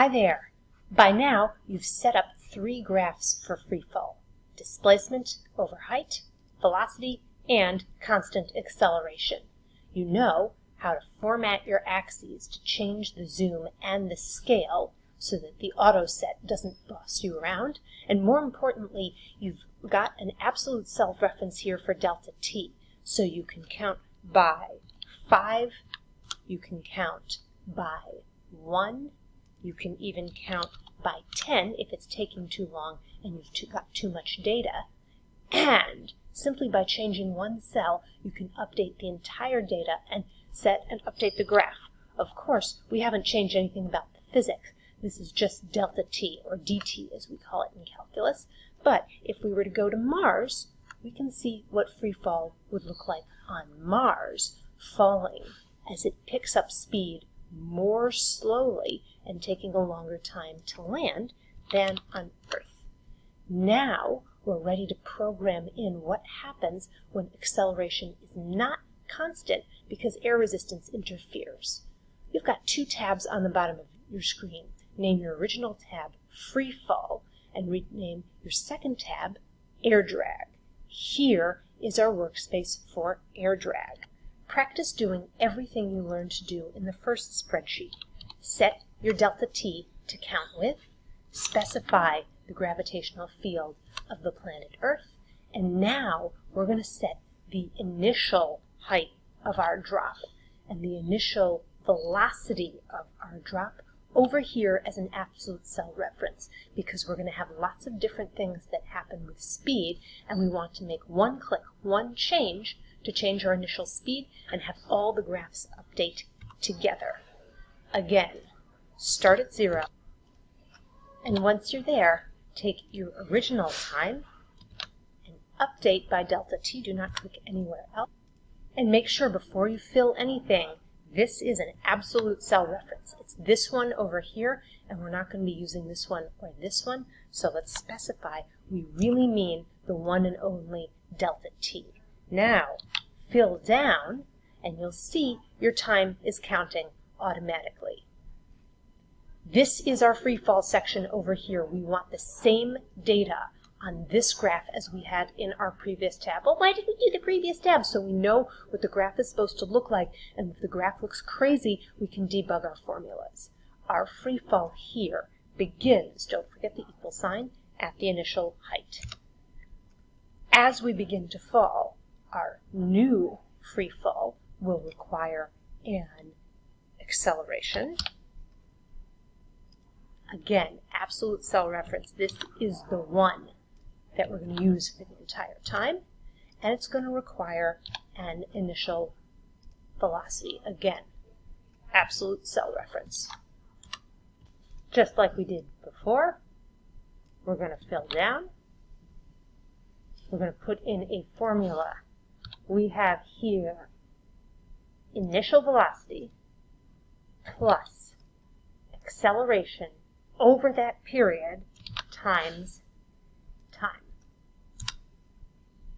Hi there! By now, you've set up 3 graphs for freefall: displacement over height, velocity, and constant acceleration. You know how to format your axes to change the zoom and the scale so that the auto set doesn't boss you around. And more importantly, you've got an absolute cell reference here for delta t, so you can count by 5, you can count by 1, you can even count by 10 if it's taking too long and you've got too much data. And simply by changing one cell, you can update the entire data and set and update the graph. Of course, we haven't changed anything about the physics. This is just delta t, or dt as we call it in calculus. But if we were to go to Mars, we can see what freefall would look like on Mars, falling as it picks up speed more slowly and taking a longer time to land than on Earth. Now we're ready to program in what happens when acceleration is not constant because air resistance interferes. You've got 2 tabs on the bottom of your screen. Name your original tab Freefall and rename your second tab Air Drag. Here is our workspace for air drag. Practice doing everything you learned to do in the first spreadsheet. Set your delta t to count with, specify the gravitational field of the planet Earth, and now we're going to set the initial height of our drop and the initial velocity of our drop over here as an absolute cell reference, because we're going to have lots of different things that happen with speed, and we want to make one click, one change to change our initial speed and have all the graphs update together. Again, start at 0, and once you're there, take your original time and update by delta t. Do not click anywhere else. And make sure before you fill anything, this is an absolute cell reference. It's this one over here, and we're not going to be using this one or this one, so let's specify we really mean the one and only delta t. Now, fill down, and you'll see your time is counting automatically. This is our freefall section over here. We want the same data on this graph as we had in our previous tab. Well, why did we do the previous tab? So we know what the graph is supposed to look like, and if the graph looks crazy, we can debug our formulas. Our freefall here begins, don't forget the equal sign, at the initial height. As we begin to fall, our new freefall will require an acceleration. Again, absolute cell reference. This is the one that we're going to use for the entire time, and it's going to require an initial velocity. Again, absolute cell reference. Just like we did before, we're going to fill down. We're going to put in a formula. We have here initial velocity plus acceleration over that period times time.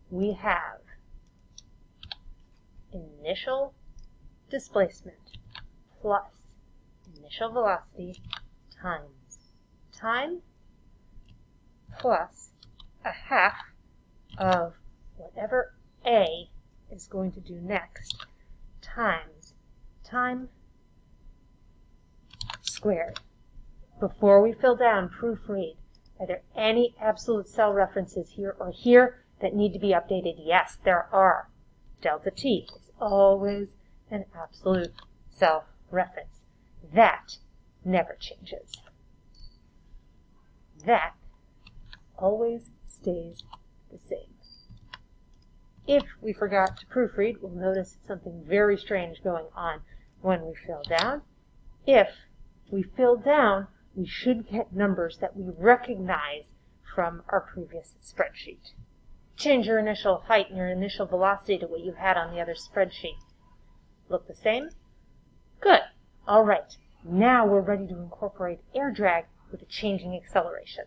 We have initial displacement plus initial velocity times time plus a half of whatever A is going to do next times time squared. Before we fill down, proofread. Are there any absolute cell references here or here that need to be updated? Yes, there are. Delta t is always an absolute cell reference. That never changes. That always stays the same. If we forgot to proofread, we'll notice something very strange going on when we fill down. If we fill down, we should get numbers that we recognize from our previous spreadsheet. Change your initial height and your initial velocity to what you had on the other spreadsheet. Look the same? Good. All right. Now we're ready to incorporate air drag with a changing acceleration.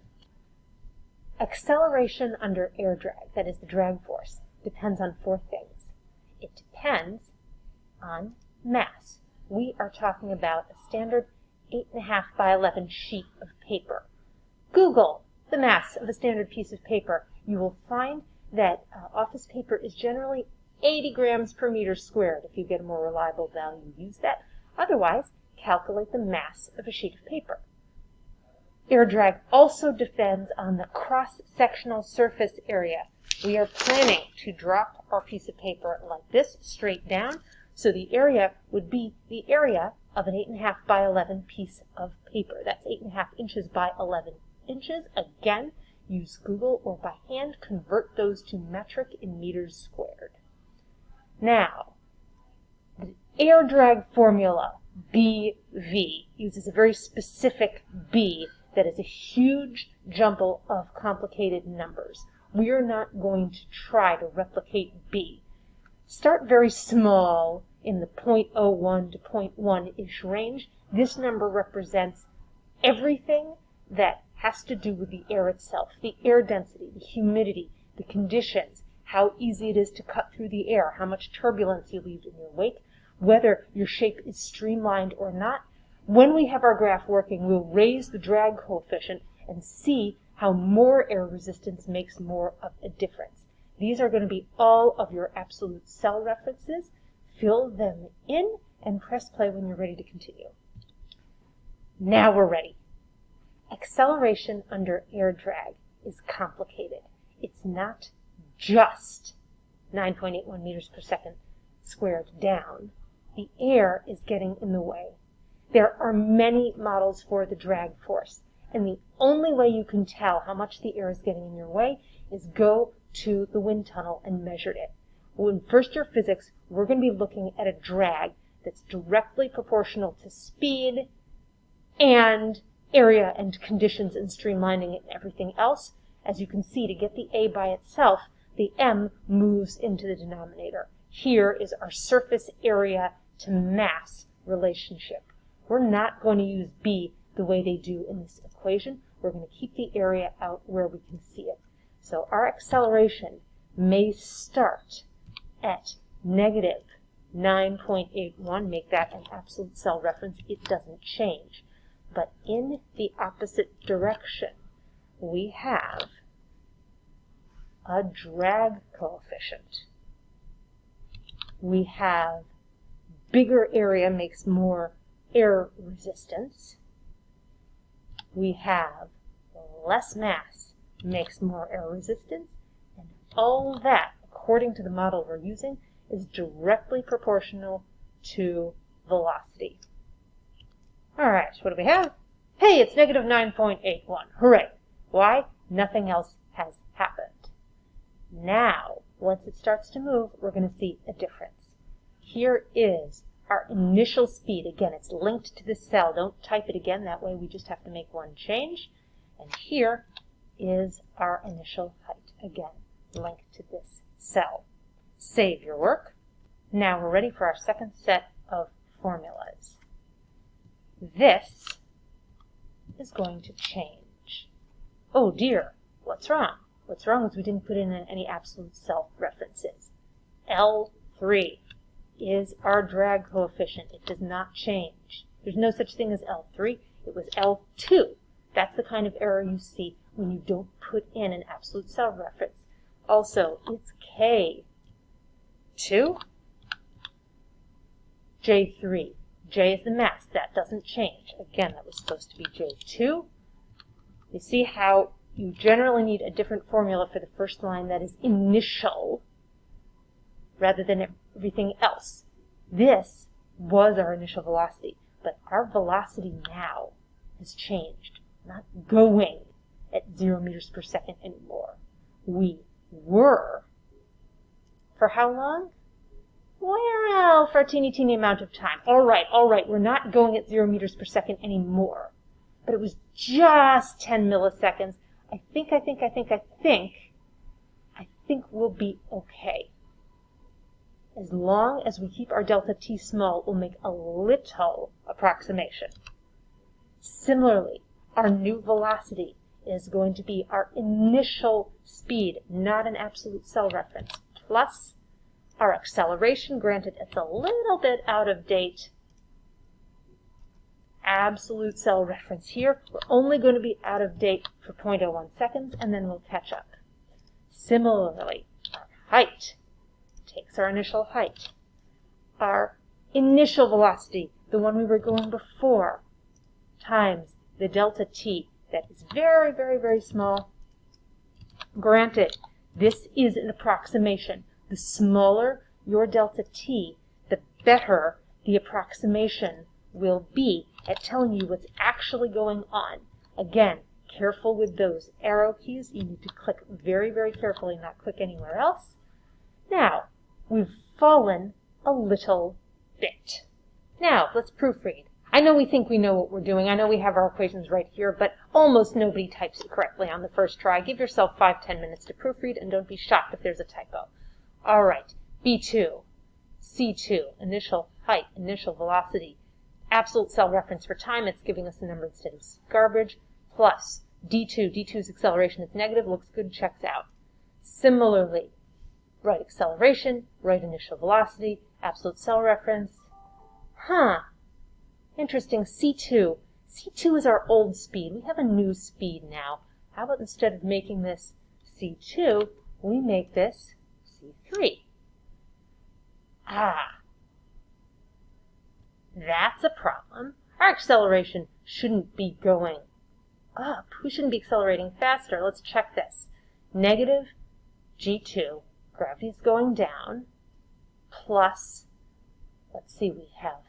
Acceleration under air drag, that is the drag force, depends on 4 things. It depends on mass. We are talking about a standard 8.5 by 11 sheet of paper. Google the mass of a standard piece of paper. You will find that office paper is generally 80 grams per meter squared. If you get a more reliable value, use that. Otherwise, calculate the mass of a sheet of paper. Air drag also depends on the cross-sectional surface area. We are planning to drop our piece of paper like this, straight down, so the area would be the area of an 8.5 by 11 piece of paper. That's 8.5 inches by 11 inches. Again, use Google or by hand convert those to metric in meters squared. Now, the air drag formula, BV, uses a very specific B that is a huge jumble of complicated numbers. We are not going to try to replicate B. Start very small in the 0.01 to 0.1-ish range. This number represents everything that has to do with the air itself, the air density, the humidity, the conditions, how easy it is to cut through the air, how much turbulence you leave in your wake, whether your shape is streamlined or not. When we have our graph working, we'll raise the drag coefficient and see how more air resistance makes more of a difference. These are going to be all of your absolute cell references. Fill them in and press play when you're ready to continue. Now we're ready. Acceleration under air drag is complicated. It's not just 9.81 meters per second squared down. The air is getting in the way. There are many models for the drag force, and the only way you can tell how much the air is getting in your way is go to the wind tunnel and measure it. In first year physics, we're going to be looking at a drag that's directly proportional to speed and area and conditions and streamlining and everything else. As you can see, to get the A by itself, the M moves into the denominator. Here is our surface area to mass relationship. We're not going to use B the way they do in this equation. We're going to keep the area out where we can see it. So our acceleration may start at negative 9.81. Make that an absolute cell reference. It doesn't change. But in the opposite direction, we have a drag coefficient. We have bigger area makes more air resistance. We have less mass makes more air resistance. And all that, according to the model we're using, is directly proportional to velocity. All right, what do we have? Hey, it's negative 9.81. Hooray. Why? Nothing else has happened. Now, once it starts to move, we're going to see a difference. Here is our initial speed. Again, it's linked to the cell. Don't type it again. That way we just have to make one change. And here is our initial height. Again, linked to this cell. Save your work. Now we're ready for our second set of formulas. This is going to change. Oh dear, what's wrong? What's wrong is we didn't put in any absolute cell references. L3 is our drag coefficient. It does not change. There's no such thing as L3. It was L2. That's the kind of error you see when you don't put in an absolute cell reference. Also, it's K2, J3. J is the mass. That doesn't change. Again, that was supposed to be J2. You see how you generally need a different formula for the first line that is initial rather than everything else. This was our initial velocity, but our velocity now has changed. We're not going at 0 meters per second anymore. We were. For how long? Well, for a teeny amount of time. All right, we're not going at 0 meters per second anymore. But it was just 10 milliseconds. I think we'll be okay. As long as we keep our delta t small, we'll make a little approximation. Similarly, our new velocity is going to be our initial speed, not an absolute cell reference, plus our acceleration, granted it's a little bit out of date, absolute cell reference here. We're only going to be out of date for 0.01 seconds, and then we'll catch up. Similarly, our height takes our initial height. Our initial velocity, the one we were going before, times the delta t. That is very, very, very small. Granted, this is an approximation. The smaller your delta t, the better the approximation will be at telling you what's actually going on. Again, careful with those arrow keys. You need to click very, very carefully, not click anywhere else. Now, we've fallen a little bit. Now, let's proofread. I know we think we know what we're doing. I know we have our equations right here, but almost nobody types it correctly on the first try. Give yourself 5-10 minutes to proofread, and don't be shocked if there's a typo. All right, B2, C2, initial height, initial velocity, absolute cell reference for time. It's giving us a number instead of garbage, plus D2. D2's acceleration is negative. Looks good, checks out. Similarly, right acceleration, right initial velocity, absolute cell reference. Interesting, C2. C2 is our old speed. We have a new speed now. How about instead of making this C2, we make this C3? That's a problem. Our acceleration shouldn't be going up. We shouldn't be accelerating faster. Let's check this. Negative G2, gravity's going down, plus, let's see, we have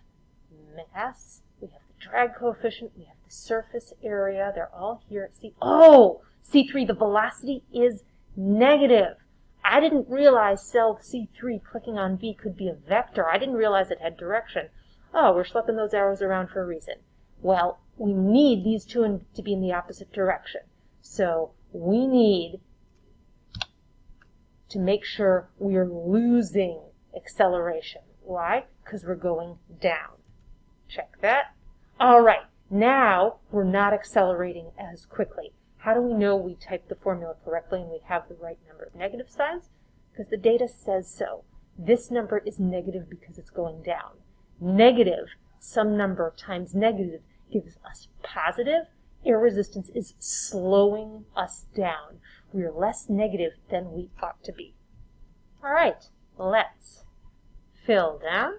mass, we have the drag coefficient, we have the surface area, they're all here at C. Oh, C3, the velocity is negative. I didn't realize cell C3 clicking on V could be a vector. I didn't realize it had direction. Oh, we're schlepping those arrows around for a reason. Well, we need these two to be in the opposite direction. So we need to make sure we're losing acceleration. Why? Because we're going down. Check that. All right, now we're not accelerating as quickly. How do we know we typed the formula correctly and we have the right number of negative signs? Because the data says so. This number is negative because it's going down. Negative, some number times negative, gives us positive. Air resistance is slowing us down. We're less negative than we ought to be. All right, let's fill down.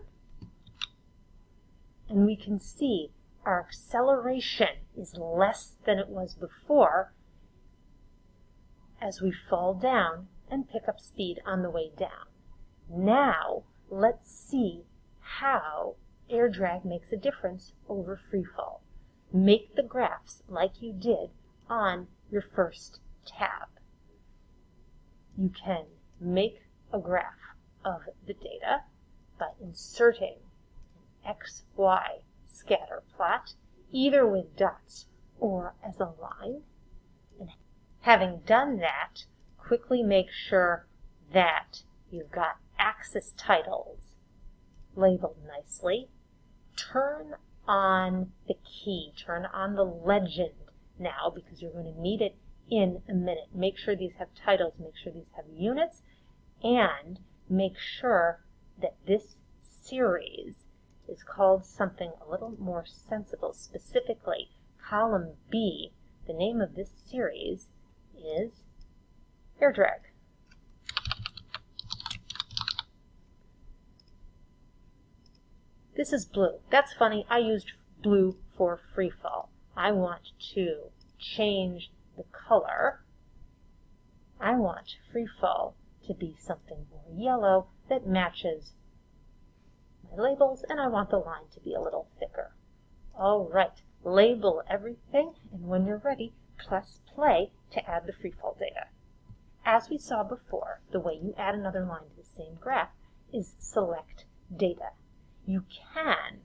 And we can see our acceleration is less than it was before as we fall down and pick up speed on the way down. Now, let's see how air drag makes a difference over free fall. Make the graphs like you did on your first tab. You can make a graph of the data by inserting an XY scatterplot, either with dots or as a line. And having done that, quickly make sure that you've got axis titles labeled nicely. Turn on the key, turn on the legend now because you're going to need it in a minute. Make sure these have titles, make sure these have units, and make sure that this series is called something a little more sensible. Specifically, column B, the name of this series is air drag. This is blue. That's funny. I used blue for free fall. I want to change the color. I want free fall to be something more yellow that matches my labels, and I want the line to be a little thicker. All right, label everything, and when you're ready, press play to add the free fall data. As we saw before, the way you add another line to the same graph is select data. You can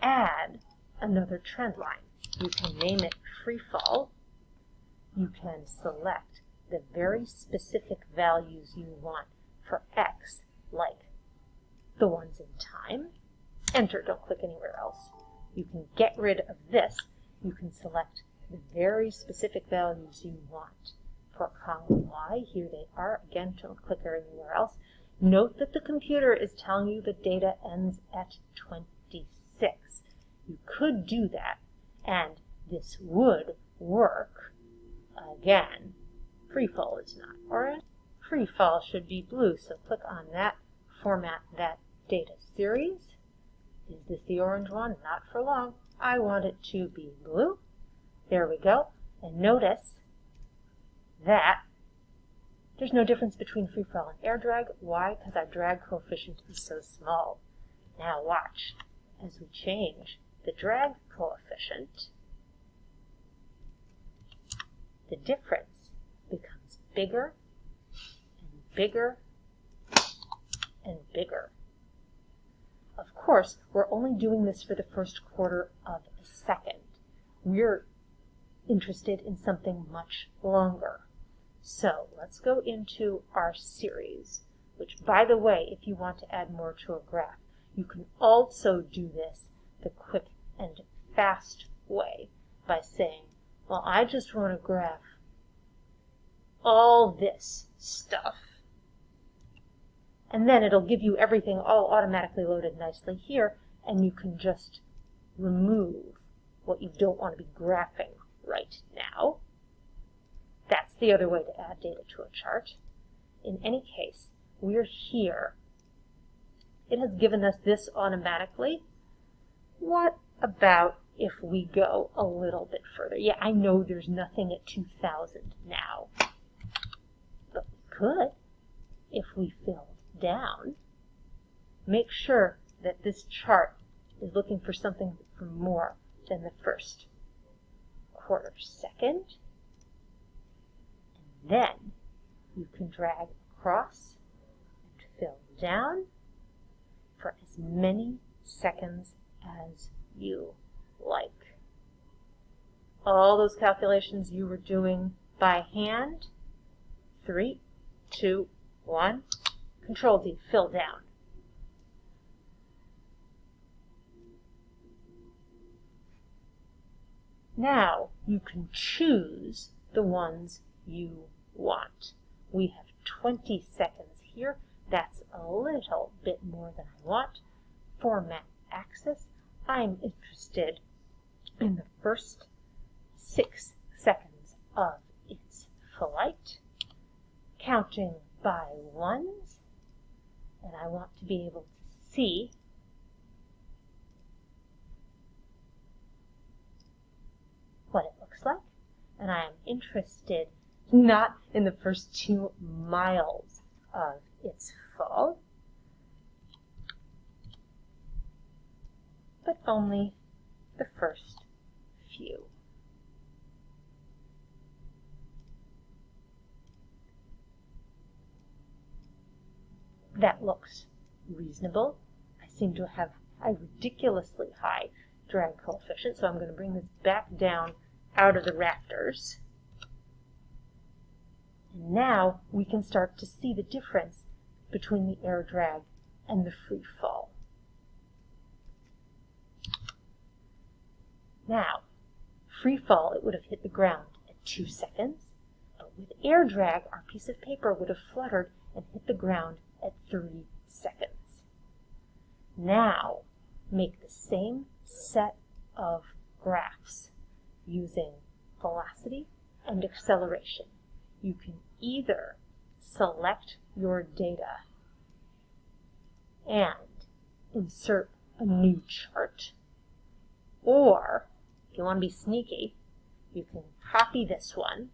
add another trend line. You can name it free fall. You can select the very specific values you want for X, like the ones in time. Enter, don't click anywhere else. You can get rid of this. You can select the very specific values you want for column Y. Here they are. Again, don't click anywhere else. Note that the computer is telling you the data ends at 26. You could do that And this would work. Again, freefall is not orange. Freefall should be blue, so click on that, format that data series. Is this the orange one? Not for long. I want it to be blue. There we go. And notice that there's no difference between freefall and air drag. Why? Because our drag coefficient is so small. Now watch. As we change the drag coefficient, the difference becomes bigger and bigger and bigger. Of course, we're only doing this for the first quarter of a second. We're interested in something much longer. So let's go into our series, which, by the way, if you want to add more to a graph, you can also do this the quick and fast way by saying, well, I just want to graph all this stuff. And then it'll give you everything all automatically loaded nicely here, and you can just remove what you don't want to be graphing right now. That's the other way to add data to a chart. In any case, we're here. It has given us this automatically. What about if we go a little bit further? Yeah, I know there's nothing at 2000 now, but we could if we filled down. Make sure that this chart is looking for something for more than the first quarter second. And then you can drag across and fill down for as many seconds as you like. All those calculations you were doing by hand, 3, 2, 1, Control D, fill down. Now you can choose the ones you want. We have 20 seconds here. That's a little bit more than I want. Format axis. I'm interested in the first 6 seconds of its flight, counting by ones, and I want to be able to see what it looks like, and I am interested not in the first 2 miles of its fall, but only the first few. That looks reasonable. I seem to have a ridiculously high drag coefficient, so I'm going to bring this back down out of the rafters. And now we can start to see the difference between the air drag and the free fall. Now, free fall, it would have hit the ground at 2 seconds, but with air drag, our piece of paper would have fluttered and hit the ground at 3 seconds. Now, make the same set of graphs using velocity and acceleration. You can either select your data and insert a new chart, or if you want to be sneaky, you can copy this one,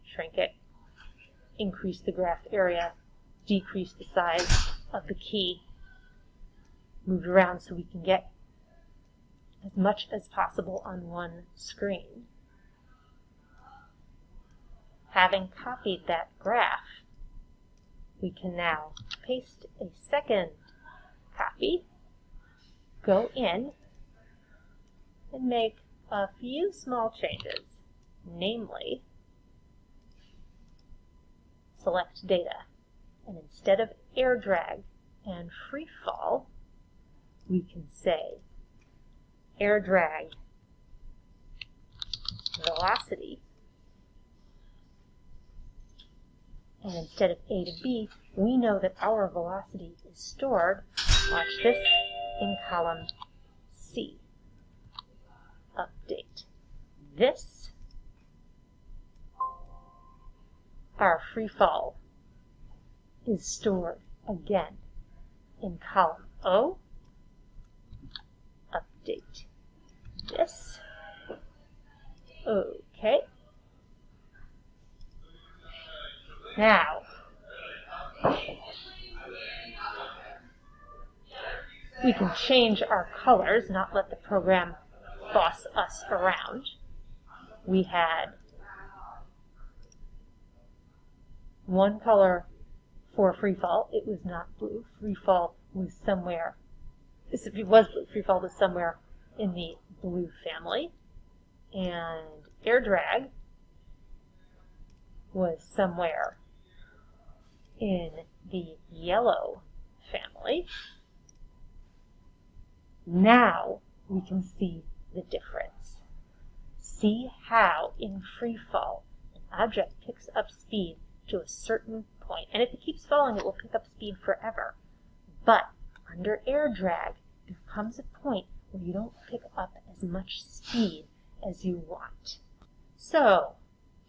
shrink it, increase the graph area, decrease the size of the key, move it around so we can get as much as possible on one screen. Having copied that graph, we can now paste a second copy, go in, and make a few small changes, namely, select data, and instead of air drag and free fall, we can say air drag velocity, and instead of A to B, we know that our velocity is stored, watch this, in column C. this, our free fall, is stored again in column O. Update this. Okay. Now, we can change our colors, not let the program boss us around. We had one color for freefall. It was not blue. Freefall was somewhere, if it was blue, freefall was somewhere in the blue family. And air drag was somewhere in the yellow family. Now we can see the difference. See how in freefall an object picks up speed to a certain point, and if it keeps falling it will pick up speed forever. But under air drag there comes a point where you don't pick up as much speed as you want. So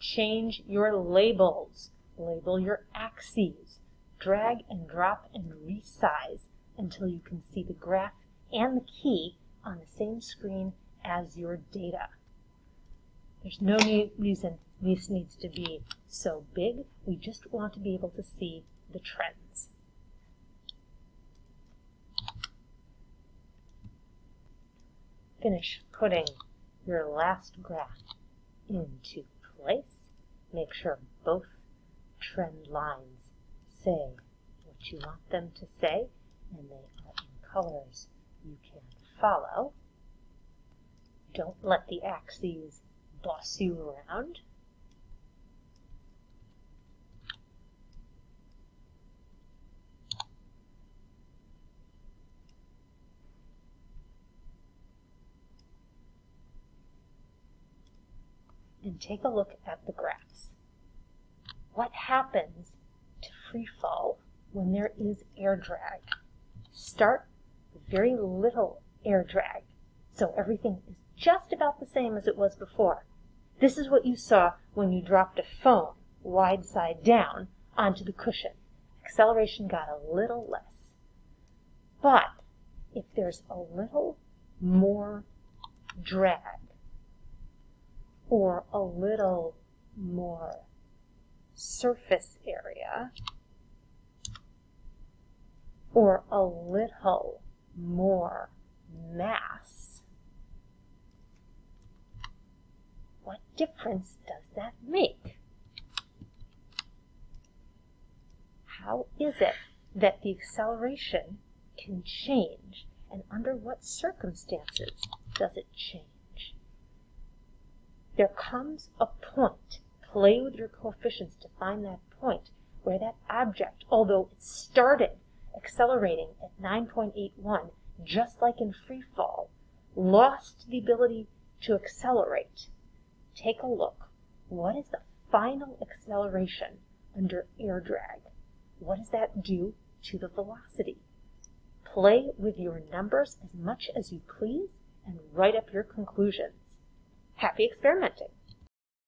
change your labels. Label your axes. Drag and drop and resize until you can see the graph and the key on the same screen as your data. There's no reason this needs to be so big. We just want to be able to see the trends. Finish putting your last graph into place. Make sure both trend lines say what you want them to say, and they are in colors you can follow. Don't let the axes boss you around. And take a look at the graphs. What happens to freefall when there is air drag? Start with very little air drag, so everything is just about the same as it was before. This is what you saw when you dropped a phone wide side down onto the cushion. Acceleration got a little less. But if there's a little more drag, or a little more surface area, or a little more mass, what difference does that make? How is it that the acceleration can change, and under what circumstances does it change? There comes a point, play with your coefficients to find that point, where that object, although it started accelerating at 9.81, just like in free fall, lost the ability to accelerate. Take a look. What is the final acceleration under air drag? What does that do to the velocity? Play with your numbers as much as you please and write up your conclusions. Happy experimenting!